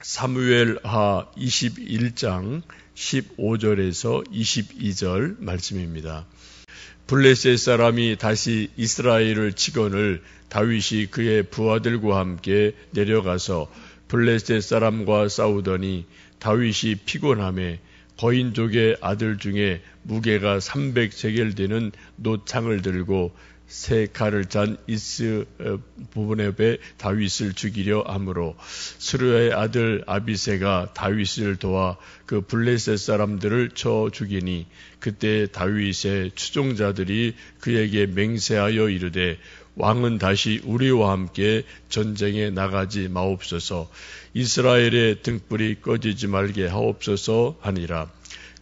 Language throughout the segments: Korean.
사무엘하 21장 15절에서 22절 말씀입니다. 블레셋 사람이 다시 이스라엘을 치거늘 다윗이 그의 부하들과 함께 내려가서 블레셋 사람과 싸우더니 다윗이 피곤하매 거인족의 아들 중에 무게가 300세겔 되는 노창을 들고 세 칼을 찬 이스 부분에 다윗을 죽이려 하므로 스루야의 아들 아비새가 다윗을 도와 그 블레셋 사람들을 쳐 죽이니 그때 다윗의 추종자들이 그에게 맹세하여 이르되 왕은 다시 우리와 함께 전쟁에 나가지 마옵소서 이스라엘의 등불이 꺼지지 말게 하옵소서 하니라.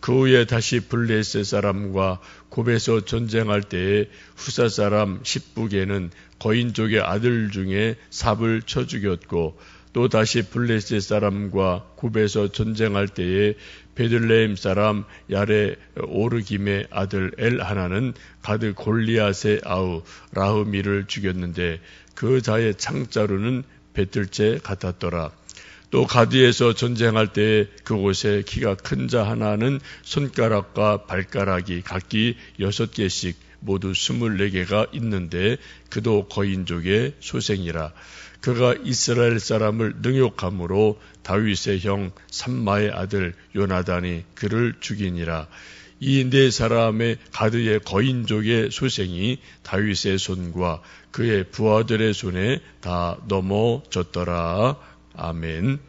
그 후에 다시 블레셋 사람과 곱에서 전쟁할 때에 후사 사람 십부게는 거인족의 아들 중에 삽을 쳐 죽였고 또 다시 블레셋 사람과 곱에서 전쟁할 때에 베들레헴 사람 야레 오르김의 아들 엘하나는 가드 골리앗의 아우 라흐미를 죽였는데 그 자의 창자루는 배틀째 같았더라. 또 가드에서 전쟁할 때에 그곳에 키가 큰 자 하나는 손가락과 발가락이 각기 6개씩 모두 24개가 있는데 그도 거인족의 소생이라. 그가 이스라엘 사람을 능욕함으로 다윗의 형 삼마의 아들 요나단이 그를 죽이니라. 이 네 사람의 가드의 거인족의 소생이 다윗의 손과 그의 부하들의 손에 다 넘어졌더라. 아멘.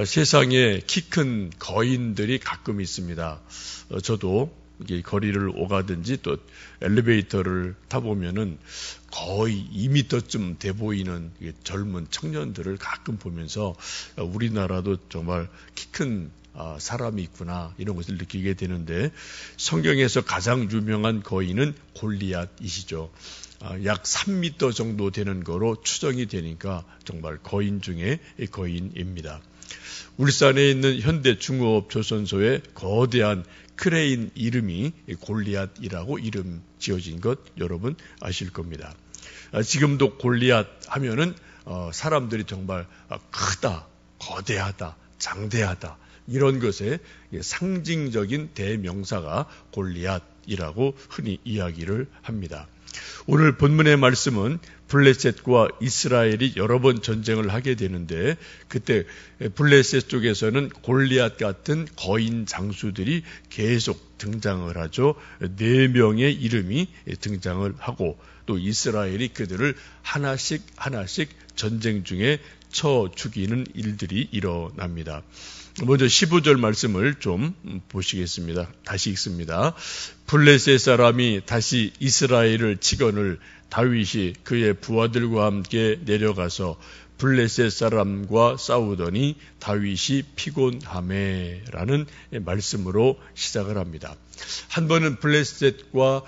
세상에 키 큰 거인들이 가끔 있습니다. 저도 거리를 오가든지 또 엘리베이터를 타보면은 거의 2m쯤 돼 보이는 젊은 청년들을 가끔 보면서 우리나라도 정말 키 큰 사람이 있구나 이런 것을 느끼게 되는데 성경에서 가장 유명한 거인은 골리앗이시죠. 약 3m 정도 되는 거로 추정이 되니까 정말 거인 중에 거인입니다. 울산에 있는 현대중공업 조선소의 거대한 크레인 이름이 골리앗이라고 이름 지어진 것 여러분 아실 겁니다. 지금도 골리앗 하면은 사람들이 정말 크다, 거대하다, 장대하다 이런 것의 상징적인 대명사가 골리앗이라고 흔히 이야기를 합니다. 오늘 본문의 말씀은 블레셋과 이스라엘이 여러 번 전쟁을 하게 되는데 그때 블레셋 쪽에서는 골리앗 같은 거인 장수들이 계속 등장을 하죠. 4명의 이름이 등장을 하고 또 이스라엘이 그들을 하나씩 전쟁 중에 쳐 죽이는 일들이 일어납니다. 먼저 15절 말씀을 좀 보시겠습니다. 다시 읽습니다. 블레셋 사람이 다시 이스라엘을 치거늘 다윗이 그의 부하들과 함께 내려가서 블레셋 사람과 싸우더니 다윗이 피곤하매라는 말씀으로 시작을 합니다. 한 번은 블레셋과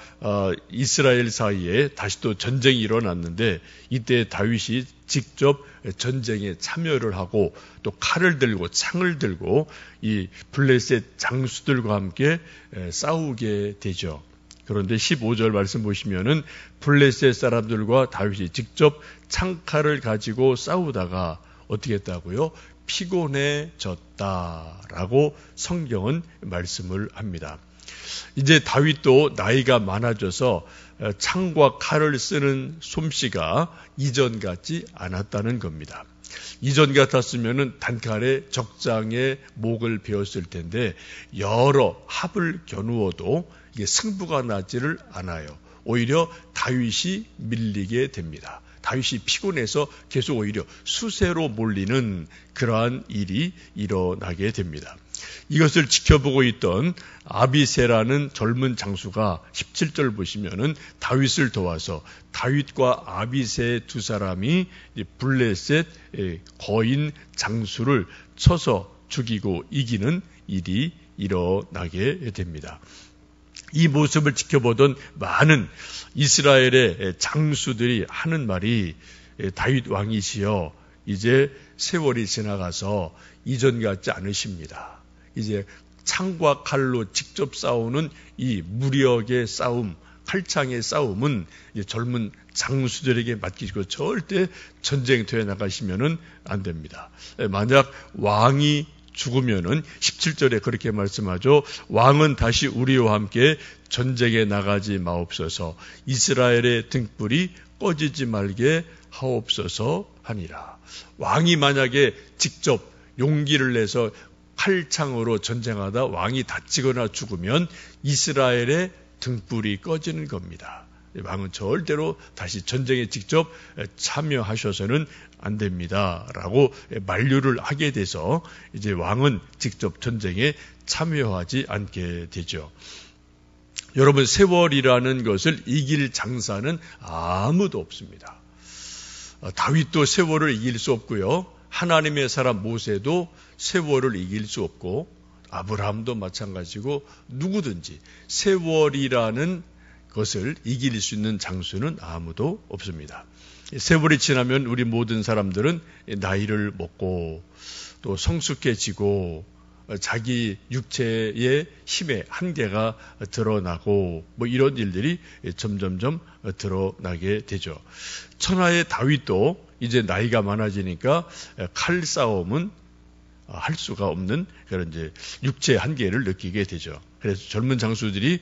이스라엘 사이에 다시 또 전쟁이 일어났는데 이때 다윗이 직접 전쟁에 참여를 하고 또 칼을 들고 창을 들고 이 블레셋 장수들과 함께 싸우게 되죠. 그런데 15절 말씀 보시면은 블레셋 사람들과 다윗이 직접 창칼을 가지고 싸우다가 어떻게 했다고요? 피곤해졌다라고 성경은 말씀을 합니다. 이제 다윗도 나이가 많아져서 창과 칼을 쓰는 솜씨가 이전 같지 않았다는 겁니다. 이전 같았으면은 단칼에 적장에 목을 베었을 텐데 여러 합을 겨누어도 이게 승부가 나지를 않아요. 오히려 다윗이 밀리게 됩니다. 다윗이 피곤해서 계속 오히려 수세로 몰리는 그러한 일이 일어나게 됩니다. 이것을 지켜보고 있던 아비새라는 젊은 장수가 17절 보시면은 다윗을 도와서 다윗과 아비새 두 사람이 블레셋 거인 장수를 쳐서 죽이고 이기는 일이 일어나게 됩니다. 이 모습을 지켜보던 많은 이스라엘의 장수들이 하는 말이 다윗 왕이시여 이제 세월이 지나가서 이전 같지 않으십니다. 이제 창과 칼로 직접 싸우는 이 무력의 싸움 칼창의 싸움은 젊은 장수들에게 맡기시고 절대 전쟁터에 나가시면은 안 됩니다. 만약 왕이 죽으면은 17절에 그렇게 말씀하죠. 왕은 다시 우리와 함께 전쟁에 나가지 마옵소서. 이스라엘의 등불이 꺼지지 말게 하옵소서 하니라. 왕이 만약에 직접 용기를 내서 칼창으로 전쟁하다 왕이 다치거나 죽으면 이스라엘의 등불이 꺼지는 겁니다. 왕은 절대로 다시 전쟁에 직접 참여하셔서는 안 됩니다. 라고 만류를 하게 돼서 이제 왕은 직접 전쟁에 참여하지 않게 되죠. 여러분, 세월이라는 것을 이길 장사는 아무도 없습니다. 다윗도 세월을 이길 수 없고요. 하나님의 사람 모세도 세월을 이길 수 없고, 아브라함도 마찬가지고, 누구든지 세월이라는 것을 이길 수 있는 장수는 아무도 없습니다. 세월이 지나면 우리 모든 사람들은 나이를 먹고 또 성숙해지고 자기 육체의 힘의 한계가 드러나고 뭐 이런 일들이 점점점 드러나게 되죠. 천하의 다윗도 이제 나이가 많아지니까 칼싸움은 할 수가 없는 그런 이제 육체의 한계를 느끼게 되죠. 그래서 젊은 장수들이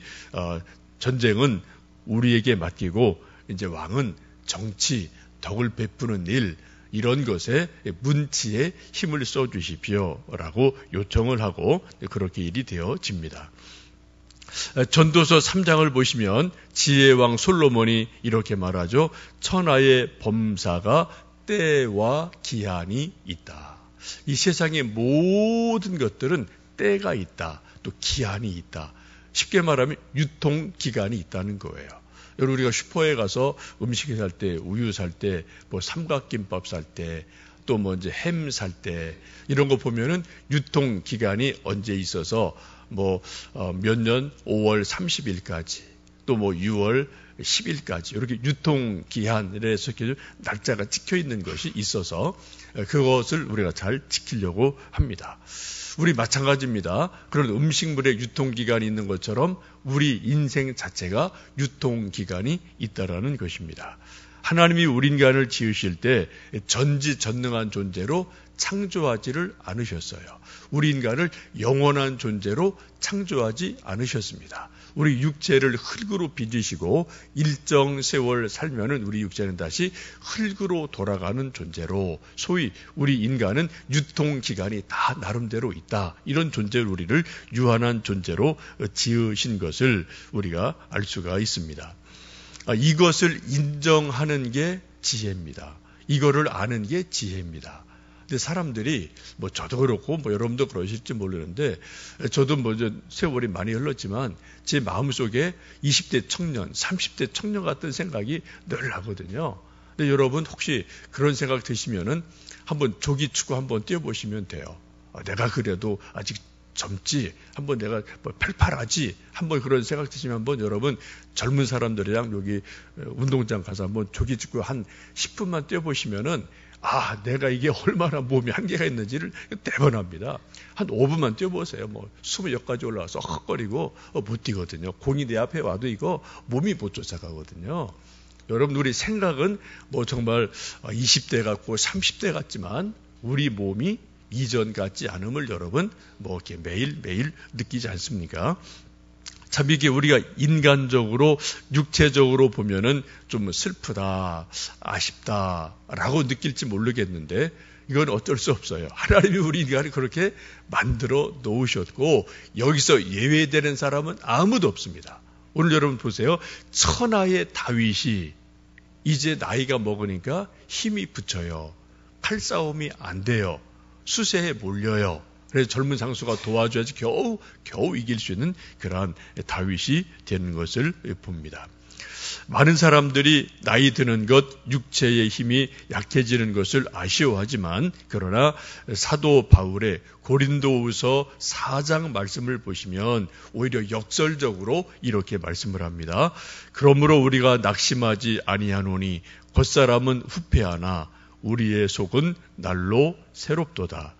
전쟁은 우리에게 맡기고 이제 왕은 정치, 덕을 베푸는 일, 이런 것에 문치에 힘을 써주십시오라고 요청을 하고 그렇게 일이 되어집니다. 전도서 3장을 보시면 지혜왕 솔로몬이 이렇게 말하죠. 천하의 범사가 때와 기한이 있다. 이 세상의 모든 것들은 때가 있다. 또 기한이 있다. 쉽게 말하면 유통기간이 있다는 거예요. 여러분, 우리가 슈퍼에 가서 음식 살 때, 우유 살 때, 뭐 삼각김밥 살 때, 또 뭐 이제 햄 살 때, 이런 거 보면은 유통기간이 언제 있어서 뭐 몇 년 5월 30일까지, 또 뭐 6월 10일까지 이렇게 유통기한에 날짜가 찍혀 있는 것이 있어서 그것을 우리가 잘 지키려고 합니다. 우리 마찬가지입니다. 그런 음식물의 유통기간이 있는 것처럼 우리 인생 자체가 유통기간이 있다라는 것입니다. 하나님이 우리 인간을 지으실 때 전지전능한 존재로 창조하지를 않으셨어요. 우리 인간을 영원한 존재로 창조하지 않으셨습니다. 우리 육체를 흙으로 빚으시고 일정 세월 살면은 우리 육체는 다시 흙으로 돌아가는 존재로, 소위 우리 인간은 유통기간이 다 나름대로 있다. 이런 존재로 우리를 유한한 존재로 지으신 것을 우리가 알 수가 있습니다. 이것을 인정하는 게 지혜입니다. 이거를 아는 게 지혜입니다. 근데 사람들이 뭐 저도 그렇고 뭐 여러분도 그러실지 모르는데, 저도 뭐 세월이 많이 흘렀지만 제 마음속에 20대 청년, 30대 청년 같은 생각이 늘 나거든요. 근데 여러분 혹시 그런 생각 드시면은 한번 조기축구 한번 뛰어보시면 돼요. 내가 그래도 아직 젊지, 한번 내가 뭐 팔팔하지, 한번 그런 생각 드시면 한번 여러분 젊은 사람들이랑 여기 운동장 가서 한번 조기축구 한 10분만 뛰어보시면은 내가 이게 얼마나 몸이 한계가 있는지를 대번합니다. 한 5분만 뛰어보세요. 뭐 20여까지 올라와서 헉거리고 못 뛰거든요. 공이 내 앞에 와도 이거 몸이 못 쫓아가거든요. 여러분, 우리 생각은 뭐 정말 20대 같고 30대 같지만 우리 몸이 이전 같지 않음을 여러분 뭐 이렇게 매일매일 느끼지 않습니까? 참 이게 우리가 인간적으로 육체적으로 보면은 좀 슬프다, 아쉽다라고 느낄지 모르겠는데 이건 어쩔 수 없어요. 하나님이 우리 인간을 그렇게 만들어 놓으셨고 여기서 예외되는 사람은 아무도 없습니다. 오늘 여러분 보세요. 천하의 다윗이 이제 나이가 먹으니까 힘이 붙여요. 칼싸움이 안 돼요. 수세에 몰려요. 그래서 젊은 장수가 도와줘야지 겨우 이길 수 있는 그러한 다윗이 되는 것을 봅니다. 많은 사람들이 나이 드는 것, 육체의 힘이 약해지는 것을 아쉬워하지만, 그러나 사도 바울의 고린도후서 4장 말씀을 보시면 오히려 역설적으로 이렇게 말씀을 합니다. 그러므로 우리가 낙심하지 아니하노니 겉사람은 후패하나 우리의 속은 날로 새롭도다.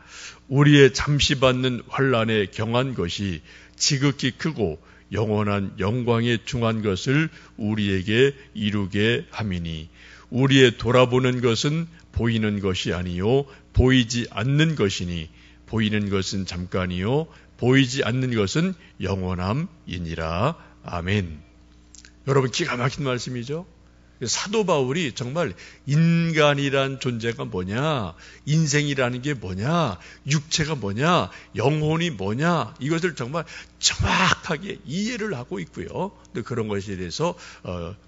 우리의 잠시 받는 환난에 경한 것이 지극히 크고 영원한 영광에 중한 것을 우리에게 이루게 함이니 우리의 돌아보는 것은 보이는 것이 아니요 보이지 않는 것이니 보이는 것은 잠깐이요 보이지 않는 것은 영원함이니라. 아멘. 여러분, 기가 막힌 말씀이죠. 사도 바울이 정말 인간이란 존재가 뭐냐, 인생이라는 게 뭐냐, 육체가 뭐냐, 영혼이 뭐냐, 이것을 정말 정확하게 이해를 하고 있고요. 그런 것에 대해서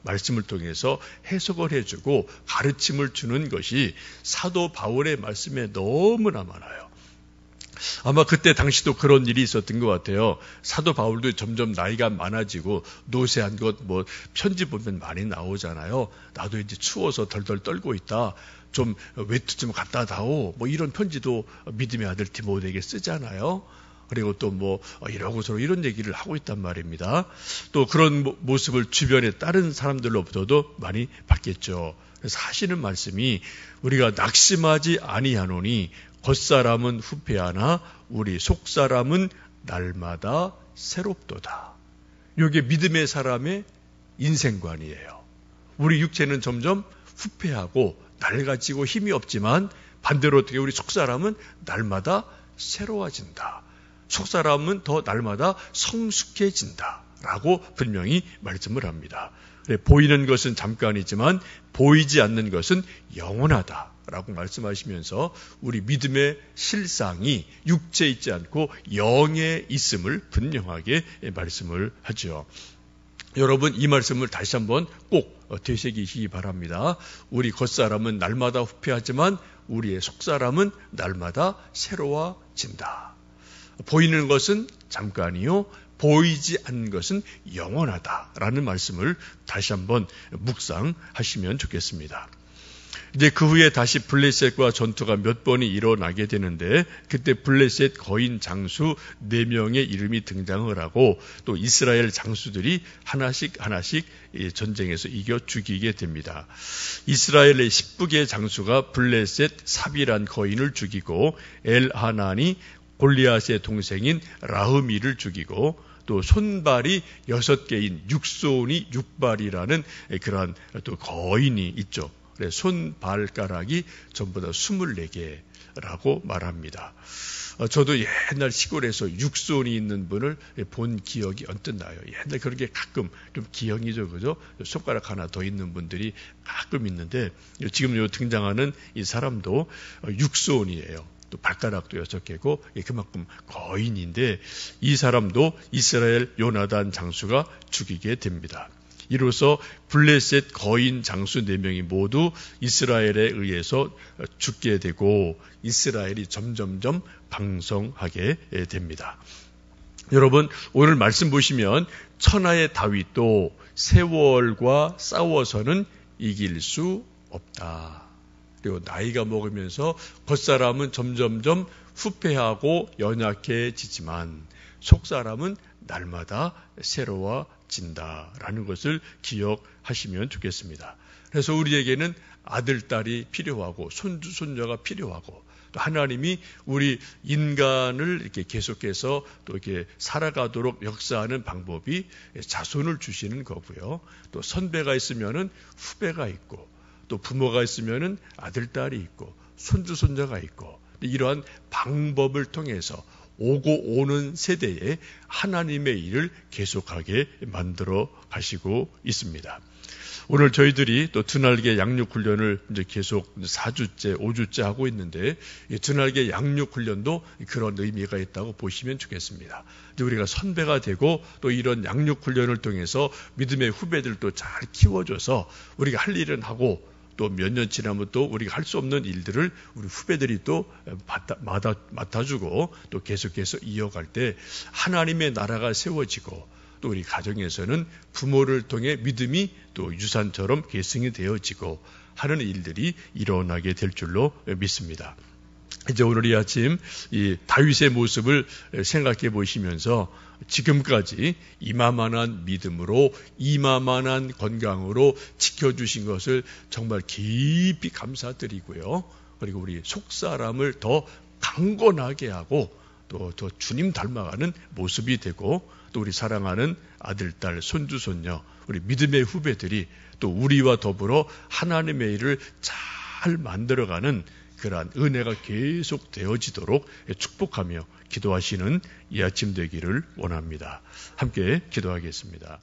말씀을 통해서 해석을 해주고 가르침을 주는 것이 사도 바울의 말씀에 너무나 많아요. 아마 그때 당시도 그런 일이 있었던 것 같아요. 사도 바울도 점점 나이가 많아지고 노쇠한 것 편지 보면 많이 나오잖아요. 나도 이제 추워서 덜덜 떨고 있다. 좀 외투 좀 갖다 다오. 이런 편지도 믿음의 아들 디모데에게 쓰잖아요. 그리고 또 이러고저러 이런 얘기를 하고 있단 말입니다. 또 그런 모습을 주변에 다른 사람들로부터도 많이 받겠죠. 그래서 하시는 말씀이 우리가 낙심하지 아니하노니 겉사람은 후패하나 우리 속사람은 날마다 새롭도다. 이게 믿음의 사람의 인생관이에요. 우리 육체는 점점 후패하고 낡아지고 힘이 없지만 반대로 어떻게 우리 속사람은 날마다 새로워진다. 속사람은 더 날마다 성숙해진다. 라고 분명히 말씀을 합니다. 보이는 것은 잠깐이지만 보이지 않는 것은 영원하다. 라고 말씀하시면서 우리 믿음의 실상이 육체에 있지 않고 영에 있음을 분명하게 말씀을 하죠. 여러분, 이 말씀을 다시 한번 꼭 되새기시기 바랍니다. 우리 겉사람은 날마다 후패하지만 우리의 속사람은 날마다 새로워진다. 보이는 것은 잠깐이요 보이지 않는 것은 영원하다라는 말씀을 다시 한번 묵상하시면 좋겠습니다. 이제 그 후에 다시 블레셋과 전투가 몇 번이 일어나게 되는데 그때 블레셋 거인 장수 4명의 이름이 등장을 하고 또 이스라엘 장수들이 하나씩 전쟁에서 이겨 죽이게 됩니다. 이스라엘의 10북의 장수가 블레셋 삽이란 거인을 죽이고 엘하난이 골리앗의 동생인 라흐미를 죽이고 또 손발이 6개인 육손이 6발이라는 그러한 또 거인이 있죠. 손발가락이 전부 다 24개라고 말합니다. 저도 옛날 시골에서 육손이 있는 분을 본 기억이 언뜻 나요. 옛날 그런 게 가끔 좀 기형이죠, 그죠? 손가락 하나 더 있는 분들이 가끔 있는데 지금 등장하는 이 사람도 육손이에요. 또 발가락도 6개고 그만큼 거인인데 이 사람도 이스라엘 요나단 장수가 죽이게 됩니다. 이로써 블레셋 거인 장수 4명이 모두 이스라엘에 의해서 죽게 되고 이스라엘이 점점점 방성하게 됩니다. 여러분, 오늘 말씀 보시면 천하의 다윗도 세월과 싸워서는 이길 수 없다. 그리고 나이가 먹으면서 겉사람은 점점점 후패하고 연약해지지만 속사람은 날마다 새로워진다라는 것을 기억하시면 좋겠습니다. 그래서 우리에게는 아들, 딸이 필요하고 손주, 손녀가 필요하고 또 하나님이 우리 인간을 이렇게 계속해서 또 이렇게 살아가도록 역사하는 방법이 자손을 주시는 거고요. 또 선배가 있으면은 후배가 있고 또 부모가 있으면은 아들, 딸이 있고 손주, 손녀가 있고 이러한 방법을 통해서 오고 오는 세대에 하나님의 일을 계속하게 만들어 가시고 있습니다. 오늘 저희들이 또 드날개 양육 훈련을 이제 계속 4주째, 5주째 하고 있는데 드날개 양육 훈련도 그런 의미가 있다고 보시면 좋겠습니다. 우리가 선배가 되고 또 이런 양육 훈련을 통해서 믿음의 후배들도 잘 키워줘서 우리가 할 일은 하고 또 몇 년 지나면 또 우리가 할 수 없는 일들을 우리 후배들이 또 맡아주고 또 계속해서 이어갈 때 하나님의 나라가 세워지고 또 우리 가정에서는 부모를 통해 믿음이 또 유산처럼 계승이 되어지고 하는 일들이 일어나게 될 줄로 믿습니다. 이제 오늘 이 아침 이 다윗의 모습을 생각해 보시면서 지금까지 이마만한 믿음으로 이마만한 건강으로 지켜주신 것을 정말 깊이 감사드리고요. 그리고 우리 속사람을 더 강건하게 하고 또 더 주님 닮아가는 모습이 되고 또 우리 사랑하는 아들, 딸, 손주, 손녀, 우리 믿음의 후배들이 또 우리와 더불어 하나님의 일을 잘 만들어가는 그러한 은혜가 계속 되어지도록 축복하며 기도하시는 이 아침 되기를 원합니다. 함께 기도하겠습니다.